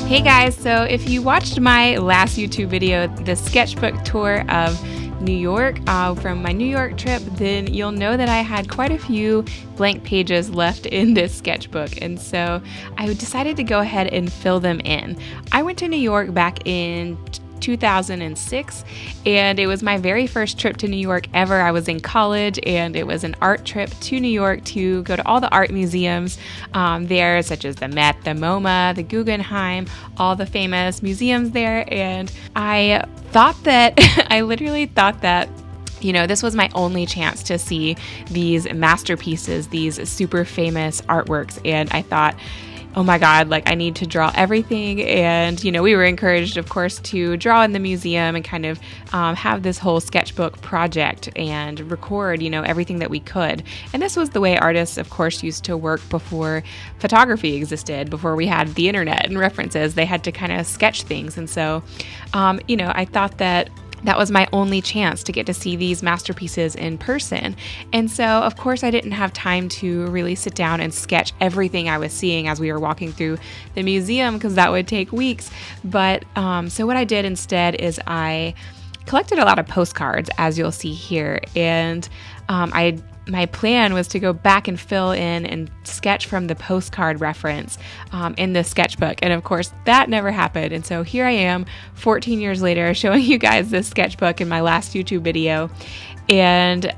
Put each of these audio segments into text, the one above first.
Hey guys, so if you watched my last YouTube video, the sketchbook tour of New York, from my New York trip, then you'll know that I had quite a few blank pages left in this sketchbook, and so I decided to go ahead and fill them in. I went to New York back in 2006, and it was my very first trip to New York ever. I was in college, and it was an art trip to New York to go to all the art museums there, such as the Met, the MoMA, the Guggenheim, all the famous museums there. And I literally thought that this was my only chance to see these masterpieces, these super famous artworks. And I thought, oh my God, I need to draw everything. And, we were encouraged, of course, to draw in the museum and kind of have this whole sketchbook project and record, everything that we could. And this was the way artists, of course, used to work before photography existed, before we had the internet and references. They had to kind of sketch things. And so, I thought that was my only chance to get to see these masterpieces in person. And so, of course, I didn't have time to really sit down and sketch everything I was seeing as we were walking through the museum, because that would take weeks. But so what I did instead is I collected a lot of postcards, as you'll see here. And my plan was to go back and fill in and sketch from the postcard reference in the sketchbook. And of course, that never happened. And so here I am 14 years later showing you guys this sketchbook in my last YouTube video. And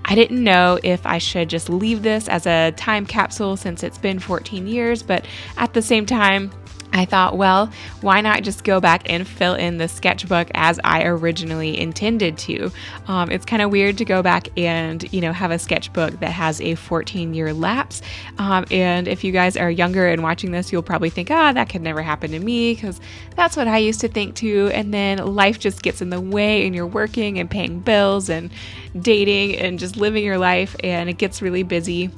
I didn't know if I should just leave this as a time capsule since it's been 14 years. But at the same time, I thought, well, why not just go back and fill in the sketchbook as I originally intended to? It's kind of weird to go back and, have a sketchbook that has a 14-year lapse. And if you guys are younger and watching this, you'll probably think, that could never happen to me, because that's what I used to think too. And then life just gets in the way, and you're working and paying bills and dating and just living your life, and it gets really busy.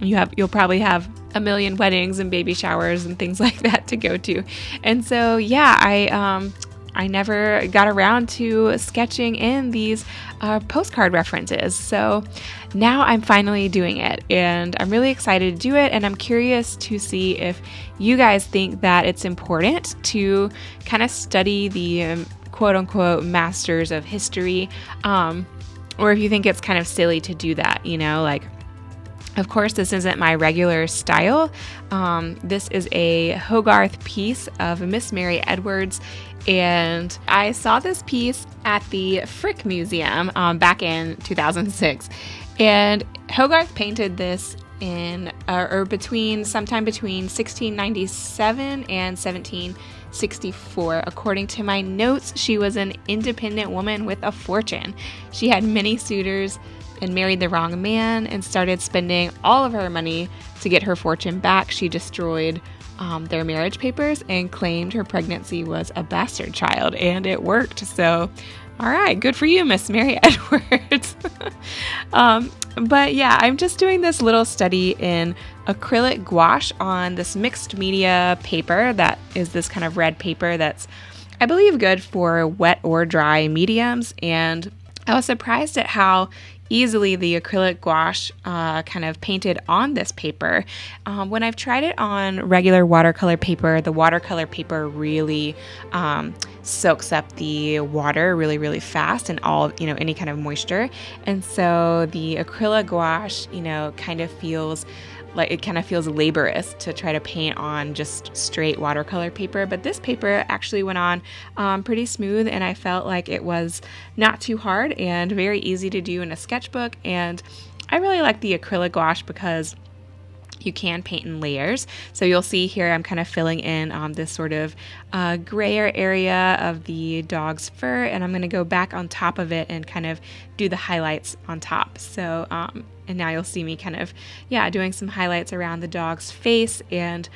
You'll probably have a million weddings and baby showers and things like that to go to. And so, I never got around to sketching in these postcard references. So now I'm finally doing it, and I'm really excited to do it. And I'm curious to see if you guys think that it's important to kind of study the quote unquote masters of history, or if you think it's kind of silly to do that, Of course, this isn't my regular style. This is a Hogarth piece of Miss Mary Edwards, and I saw this piece at the Frick Museum back in 2006. And Hogarth painted this sometime between 1697 and 1764. According to my notes, she was an independent woman with a fortune. She had many suitors and married the wrong man and started spending all of her money to get her fortune back. She destroyed their marriage papers and claimed her pregnancy was a bastard child, and it worked. So, all right, good for you, Miss Mary Edwards. But yeah, I'm just doing this little study in acrylic gouache on this mixed media paper that is this kind of red paper that's, I believe, good for wet or dry mediums. And I was surprised at how easily the acrylic gouache kind of painted on this paper. When I've tried it on regular watercolor paper, the watercolor paper really soaks up the water really, really fast and all, any kind of moisture. And so the acrylic gouache, kind of feels laborious to try to paint on just straight watercolor paper. But this paper actually went on pretty smooth, and I felt like it was not too hard and very easy to do in a sketchbook. And I really like the acrylic gouache because you can paint in layers. So you'll see here I'm kind of filling in this sort of grayer area of the dog's fur, and I'm going to go back on top of it and kind of do the highlights on top. So and now you'll see me kind of doing some highlights around the dog's face and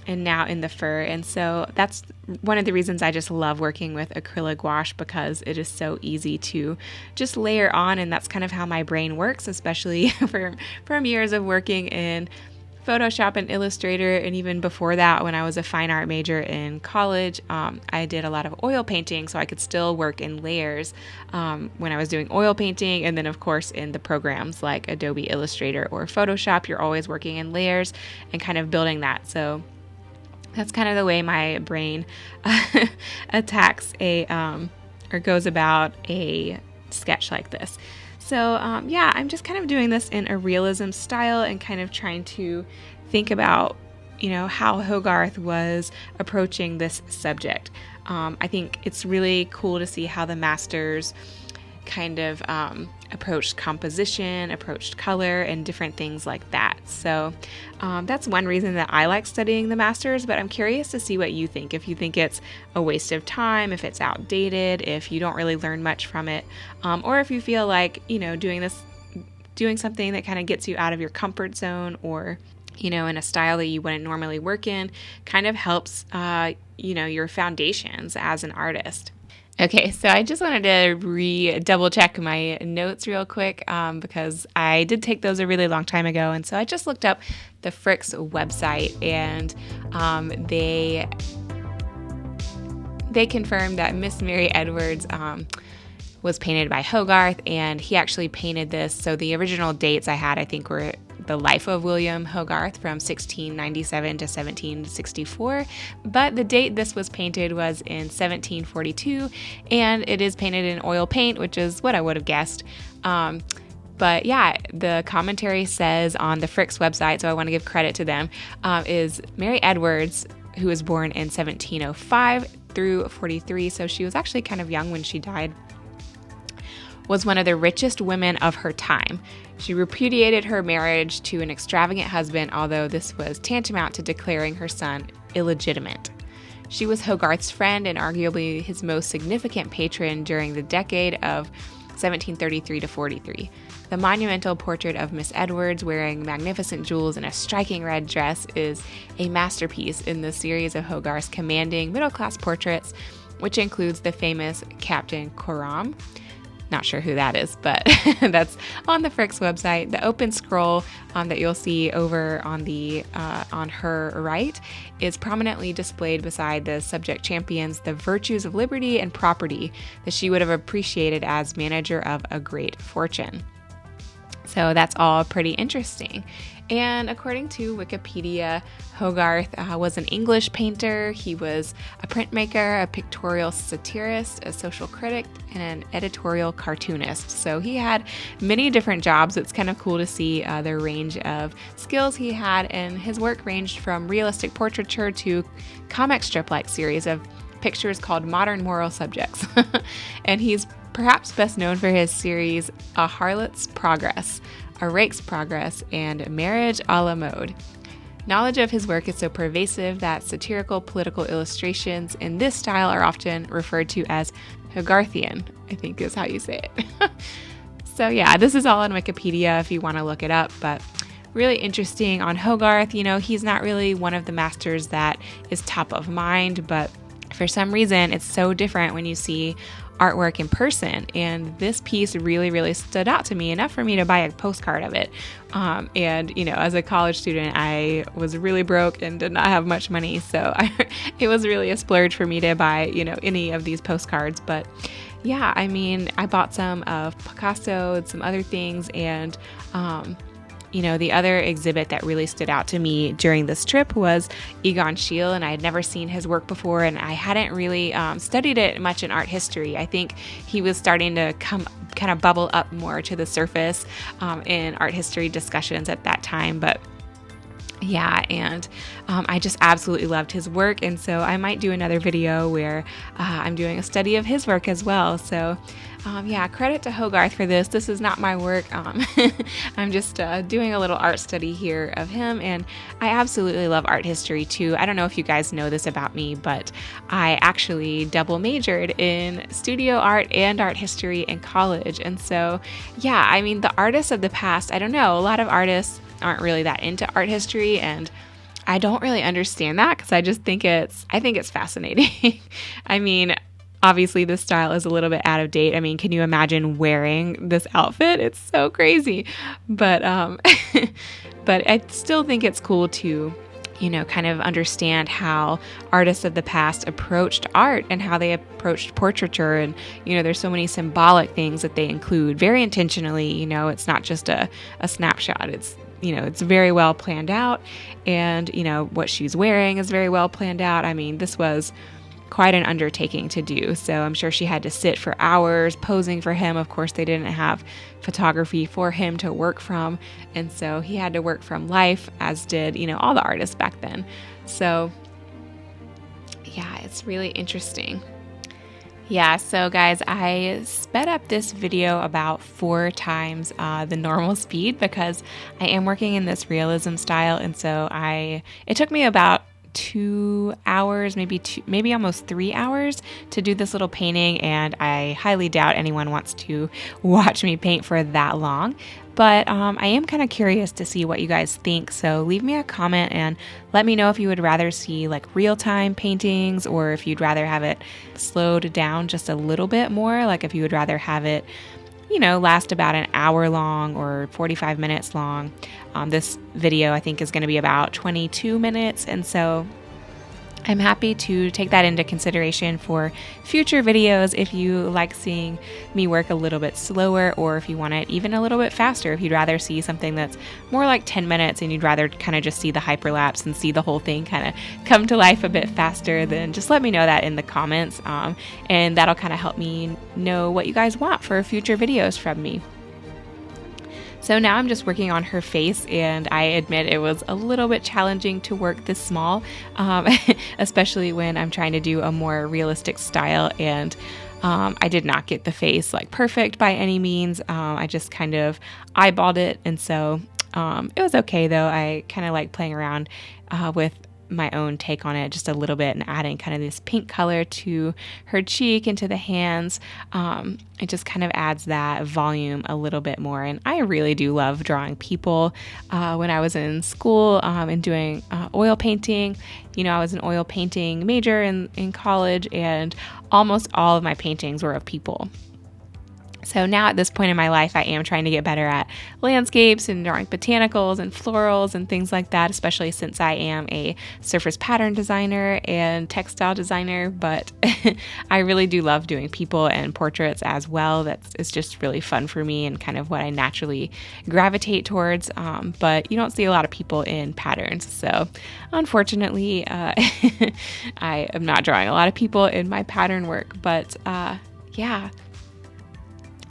now in the fur. And so that's one of the reasons I just love working with acrylic gouache, because it is so easy to just layer on, and that's kind of how my brain works, especially from years of working in Photoshop and Illustrator. And even before that, when I was a fine art major in college, I did a lot of oil painting, so I could still work in layers when I was doing oil painting. And then, of course, in the programs like Adobe Illustrator or Photoshop, you're always working in layers and kind of building that. So That's kind of the way my brain attacks or goes about a sketch like this. So yeah, I'm just kind of doing this in a realism style and kind of trying to think about, how Hogarth was approaching this subject. I think it's really cool to see how the masters kind of approached composition, approached color, and different things like that. So that's one reason that I like studying the masters, but I'm curious to see what you think. If you think it's a waste of time, if it's outdated, if you don't really learn much from it, or if you feel like, doing something that kind of gets you out of your comfort zone, or in a style that you wouldn't normally work in, kind of helps, your foundations as an artist. Okay, so I just wanted to double check my notes real quick because I did take those a really long time ago. And so I just looked up the Frick's website, and they confirmed that Miss Mary Edwards was painted by Hogarth, and he actually painted this. So the original dates I had, I think, were the life of William Hogarth from 1697 to 1764, but the date this was painted was in 1742, and it is painted in oil paint, which is what I would have guessed. But yeah, the commentary says on the Frick's website, so I want to give credit to them, is Mary Edwards, who was born in 1705 through 43, so she was actually kind of young when she died, was one of the richest women of her time. She repudiated her marriage to an extravagant husband, although this was tantamount to declaring her son illegitimate. She was Hogarth's friend and arguably his most significant patron during the decade of 1733 to 43. The monumental portrait of Miss Edwards wearing magnificent jewels and a striking red dress is a masterpiece in the series of Hogarth's commanding middle-class portraits, which includes the famous Captain Coram. Not sure who that is, but that's on the Frick's website. The open scroll that you'll see over on the on her right is prominently displayed beside the subject champions the virtues of liberty and property that she would have appreciated as manager of a great fortune. So that's all pretty interesting. And according to Wikipedia, Hogarth was an English painter. He was a printmaker, a pictorial satirist, a social critic, and an editorial cartoonist. So he had many different jobs. It's kind of cool to see the range of skills he had, and his work ranged from realistic portraiture to comic strip-like series of pictures called Modern Moral Subjects. And he's perhaps best known for his series A Harlot's Progress, A Rake's Progress, and Marriage a la Mode. Knowledge of his work is so pervasive that satirical political illustrations in this style are often referred to as Hogarthian, I think is how you say it. So yeah, this is all on Wikipedia if you want to look it up, but really interesting on Hogarth. He's not really one of the masters that is top of mind, but for some reason it's so different when you see artwork in person, and this piece really, really stood out to me enough for me to buy a postcard of it. And as a college student, I was really broke and did not have much money, so it was really a splurge for me to buy any of these postcards. But yeah, I bought some of Picasso and some other things, and the other exhibit that really stood out to me during this trip was Egon Shiel, and I had never seen his work before, and I hadn't really studied it much in art history. I think he was starting to kind of bubble up more to the surface in art history discussions at that time, but yeah, and I just absolutely loved his work, and so I might do another video where I'm doing a study of his work as well. So yeah, credit to Hogarth for this. This is not my work. I'm just doing a little art study here of him, and I absolutely love art history too. I don't know if you guys know this about me, but I actually double majored in studio art and art history in college, and so yeah, the artists of the past, I don't know, a lot of artists aren't really that into art history, and I don't really understand that because I think it's fascinating. Obviously this style is a little bit out of date. Can you imagine wearing this outfit? It's so crazy. But but I still think it's cool to kind of understand how artists of the past approached art and how they approached portraiture. And, there's so many symbolic things that they include very intentionally. It's not just a snapshot. It's it's very well planned out, and, what she's wearing is very well planned out. I mean, this was quite an undertaking to do. So I'm sure she had to sit for hours posing for him. Of course, they didn't have photography for him to work from. And so he had to work from life, as did, all the artists back then. So yeah, it's really interesting. Yeah, so guys, I sped up this video about 4 times the normal speed because I am working in this realism style. And so it took me about 2 hours, maybe almost 3 hours to do this little painting, and I highly doubt anyone wants to watch me paint for that long. But I am kind of curious to see what you guys think, so leave me a comment and let me know if you would rather see like real-time paintings, or if you'd rather have it slowed down just a little bit more, like if you would rather have it last about an hour long or 45 minutes long. This video I think is going to be about 22 minutes, and so I'm happy to take that into consideration for future videos if you like seeing me work a little bit slower, or if you want it even a little bit faster, if you'd rather see something that's more like 10 minutes and you'd rather kind of just see the hyperlapse and see the whole thing kind of come to life a bit faster, then just let me know that in the comments, and that'll kind of help me know what you guys want for future videos from me. So now I'm just working on her face, and I admit it was a little bit challenging to work this small, especially when I'm trying to do a more realistic style, and I did not get the face like perfect by any means. I just kind of eyeballed it, and so it was okay though. I kind of like playing around with my own take on it just a little bit and adding kind of this pink color to her cheek and to the hands. It just kind of adds that volume a little bit more. And I really do love drawing people. When I was in school and doing oil painting, I was an oil painting major in college, and almost all of my paintings were of people. So now at this point in my life, I am trying to get better at landscapes and drawing botanicals and florals and things like that, especially since I am a surface pattern designer and textile designer. But I really do love doing people and portraits as well. It's just really fun for me and kind of what I naturally gravitate towards. But you don't see a lot of people in patterns. So unfortunately, I am not drawing a lot of people in my pattern work. But yeah.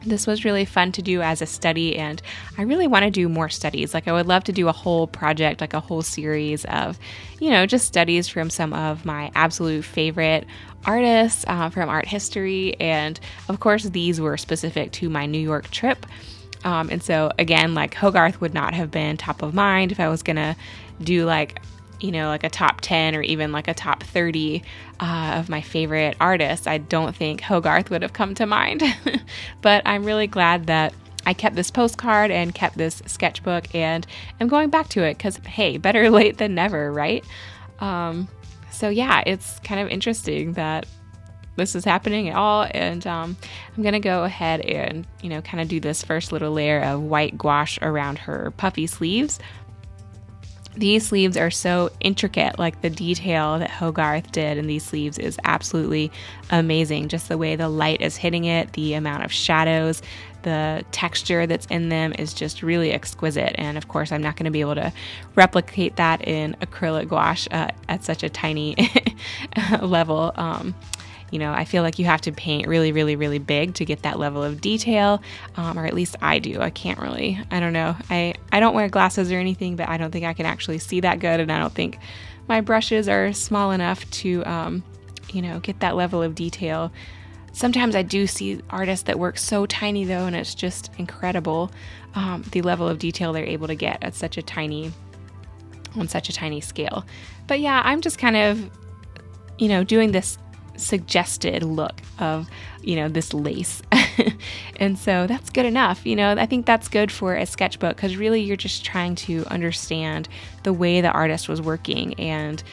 This was really fun to do as a study, and I really want to do more studies. Like I would love to do a whole project, like a whole series of, just studies from some of my absolute favorite artists from art history. And of course, these were specific to my New York trip. And so again, like Hogarth would not have been top of mind if I was going to do like a top 10 or even like a top 30 of my favorite artists. I don't think Hogarth would have come to mind. But I'm really glad that I kept this postcard and kept this sketchbook, and I'm going back to it because, hey, better late than never, right? So yeah, it's kind of interesting that this is happening at all. And I'm going to go ahead and, kind of do this first little layer of white gouache around her puffy sleeves. These sleeves are so intricate, like the detail that Hogarth did in these sleeves is absolutely amazing. Just the way the light is hitting it, the amount of shadows, the texture that's in them is just really exquisite. And of course, I'm not going to be able to replicate that in acrylic gouache at such a tiny level. I feel like you have to paint really, really, really big to get that level of detail, or at least I do. I don't know. I don't wear glasses or anything, but I don't think I can actually see that good, and I don't think my brushes are small enough to, get that level of detail. Sometimes I do see artists that work so tiny though, and it's just incredible the level of detail they're able to get at such a tiny scale. But yeah, I'm just kind of, doing this suggested look of this lace and so that's good enough. I think that's good for a sketchbook because really you're just trying to understand the way the artist was working and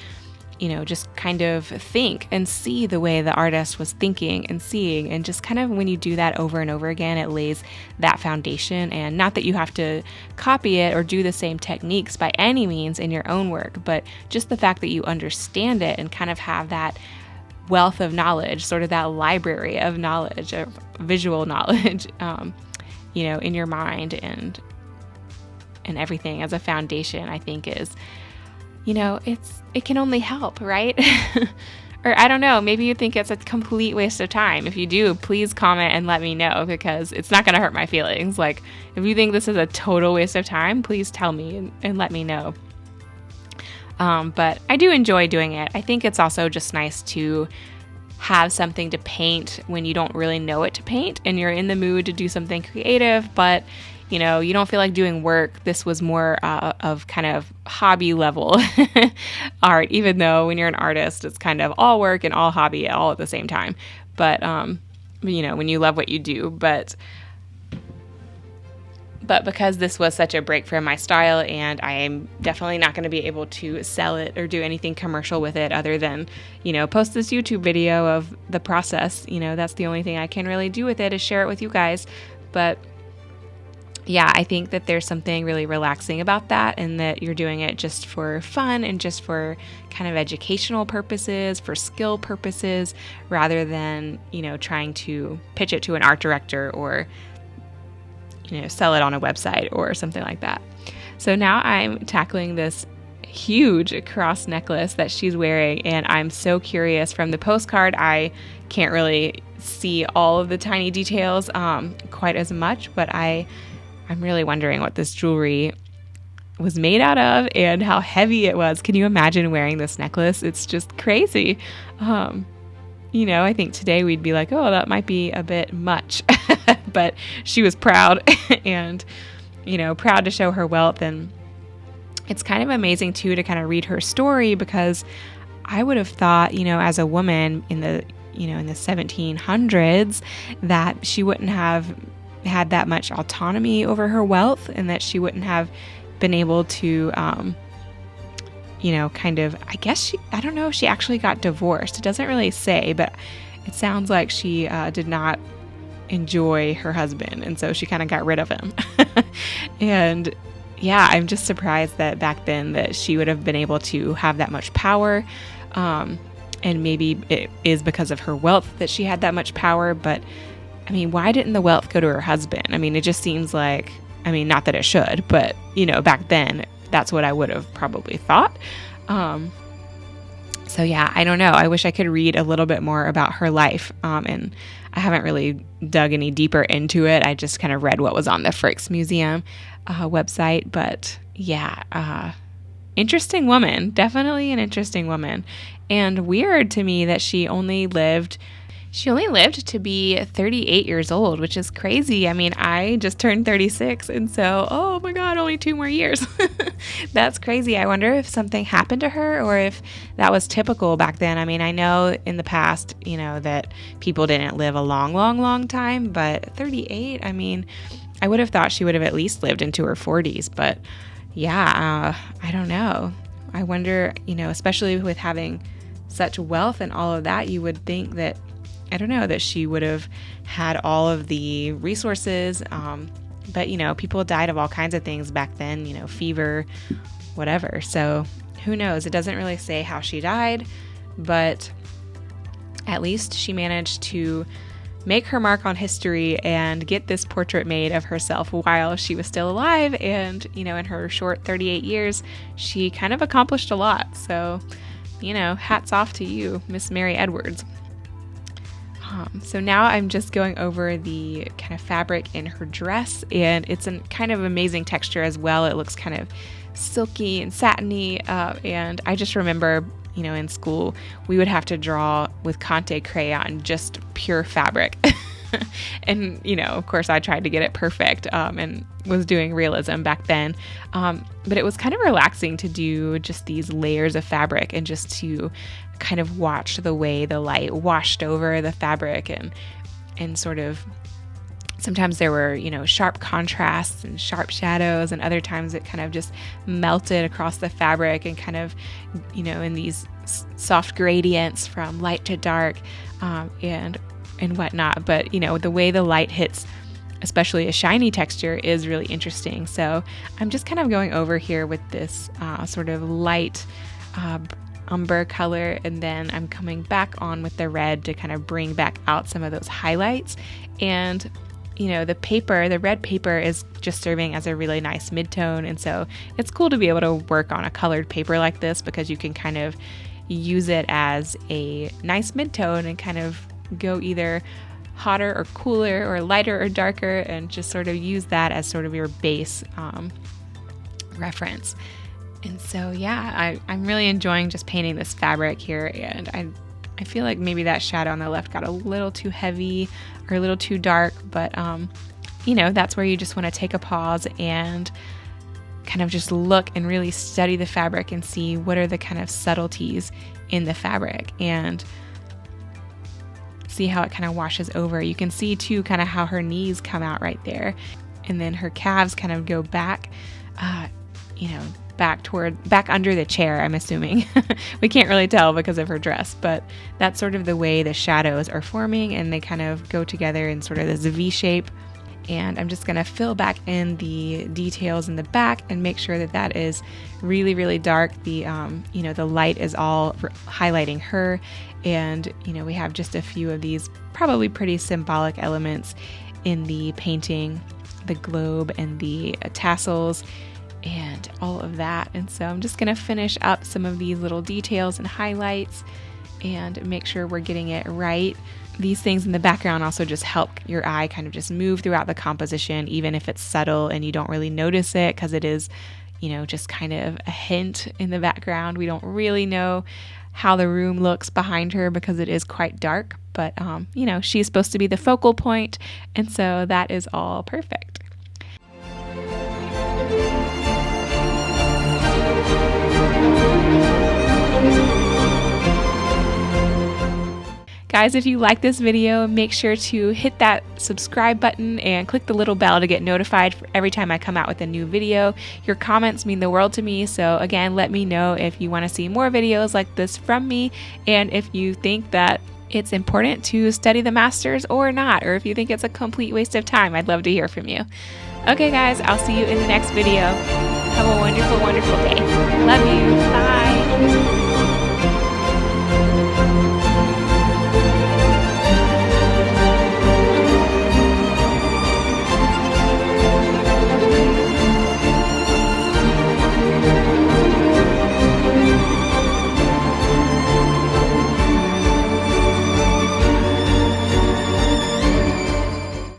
just kind of think and see the way the artist was thinking and seeing, and just kind of when you do that over and over again, it lays that foundation. And not that you have to copy it or do the same techniques by any means in your own work, but just the fact that you understand it and kind of have that wealth of knowledge, sort of that library of knowledge, of visual knowledge, in your mind, and and everything as a foundation, I think is, it can only help, right? Or I don't know, maybe you think it's a complete waste of time. If you do, please comment and let me know, because it's not going to hurt my feelings. Like, if you think this is a total waste of time, please tell me and let me know. But I do enjoy doing it. I think it's also just nice to have something to paint when you don't really know what to paint and you're in the mood to do something creative, but you don't feel like doing work. This was more of kind of hobby level art, even though when you're an artist, it's kind of all work and all hobby all at the same time. But, when you love what you do, but because this was such a break from my style, and I am definitely not going to be able to sell it or do anything commercial with it other than, post this YouTube video of the process. That's the only thing I can really do with it, is share it with you guys. But yeah, I think that there's something really relaxing about that, and that you're doing it just for fun and just for kind of educational purposes, for skill purposes, rather than, trying to pitch it to an art director or, sell it on a website or something like that. So now I'm tackling this huge cross necklace that she's wearing, and I'm so curious. From the postcard, I can't really see all of the tiny details quite as much, but I'm really wondering what this jewelry was made out of and how heavy it was. Can you imagine wearing this necklace? It's just crazy. I think today we'd be like, oh, that might be a bit much. But she was proud and, proud to show her wealth. And it's kind of amazing, too, to kind of read her story, because I would have thought, as a woman in the 1700s, that she wouldn't have had that much autonomy over her wealth, and that she wouldn't have been able to, I don't know if she actually got divorced. It doesn't really say, but it sounds like she did not enjoy her husband, and so she kind of got rid of him. And yeah, I'm just surprised that back then that she would have been able to have that much power. And maybe it is because of her wealth that she had that much power, but why didn't the wealth go to her husband? It just seems like, not that it should, but, back then, that's what I would have probably thought. So yeah, I don't know. I wish I could read a little bit more about her life. And I haven't really dug any deeper into it. I just kind of read what was on the Frick's Museum website. But yeah, interesting woman. Definitely an interesting woman. And weird to me that she only lived to be 38 years old, which is crazy. I just turned 36, and so, oh my God, only 2 more years. That's crazy. I wonder if something happened to her, or if that was typical back then. I know in the past, that people didn't live a long, long, long time, but 38, I would have thought she would have at least lived into her 40s, but yeah, I don't know. I wonder, especially with having such wealth and all of that, you would think that, that she would have had all of the resources. But, people died of all kinds of things back then, fever, whatever. So who knows? It doesn't really say how she died, but at least she managed to make her mark on history and get this portrait made of herself while she was still alive. And, in her short 38 years, she kind of accomplished a lot. So, hats off to you, Miss Mary Edwards. So now I'm just going over the kind of fabric in her dress, and it's a kind of amazing texture as well. It looks kind of silky and satiny, and I just remember, in school, we would have to draw with Conte crayon, just pure fabric. And, of course, I tried to get it perfect, and was doing realism back then. But it was kind of relaxing to do just these layers of fabric and just to kind of watch the way the light washed over the fabric, and sort of, sometimes there were, sharp contrasts and sharp shadows, and other times it kind of just melted across the fabric and kind of, in these soft gradients from light to dark, and whatnot. But, the way the light hits, especially a shiny texture, is really interesting. So I'm just kind of going over here with this sort of light umber color, and then I'm coming back on with the red to kind of bring back out some of those highlights. And you know, the paper, the red paper, is just serving as a really nice mid-tone. And so it's cool to be able to work on a colored paper like this because you can kind of use it as a nice mid-tone and kind of go either hotter or cooler or lighter or darker, and just sort of use that as sort of your base reference. And so, yeah, I'm really enjoying just painting this fabric here, and I feel like maybe that shadow on the left got a little too heavy or a little too dark, but you know, that's where you just want to take a pause and kind of just look and really study the fabric and see what are the kind of subtleties in the fabric, and see how it kind of washes over. You can see too kind of how her knees come out right there, and then her calves kind of go back, you know, back under the chair, I'm assuming. We can't really tell because of her dress, but that's sort of the way the shadows are forming, and they kind of go together in sort of this V shape. And I'm just going to fill back in the details in the back and make sure that that is really, really dark. The you know, the light is all highlighting her, and you know, we have just a few of these probably pretty symbolic elements in the painting, the globe and the tassels and all of that. And so I'm just going to finish up some of these little details and highlights and make sure we're getting it right. These things in the background also just help your eye kind of just move throughout the composition, even if it's subtle and you don't really notice it, because it is, you know, just kind of a hint in the background. We don't really know how the room looks behind her because it is quite dark, but you know, she's supposed to be the focal point, and so that is all perfect. Guys, if you like this video, make sure to hit that subscribe button and click the little bell to get notified for every time I come out with a new video. Your comments mean the world to me, so again, let me know if you want to see more videos like this from me, and if you think that it's important to study the masters or not, or if you think it's a complete waste of time. I'd love to hear from you. Okay guys, I'll see you in the next video. Have a wonderful, wonderful day. Love you. Bye.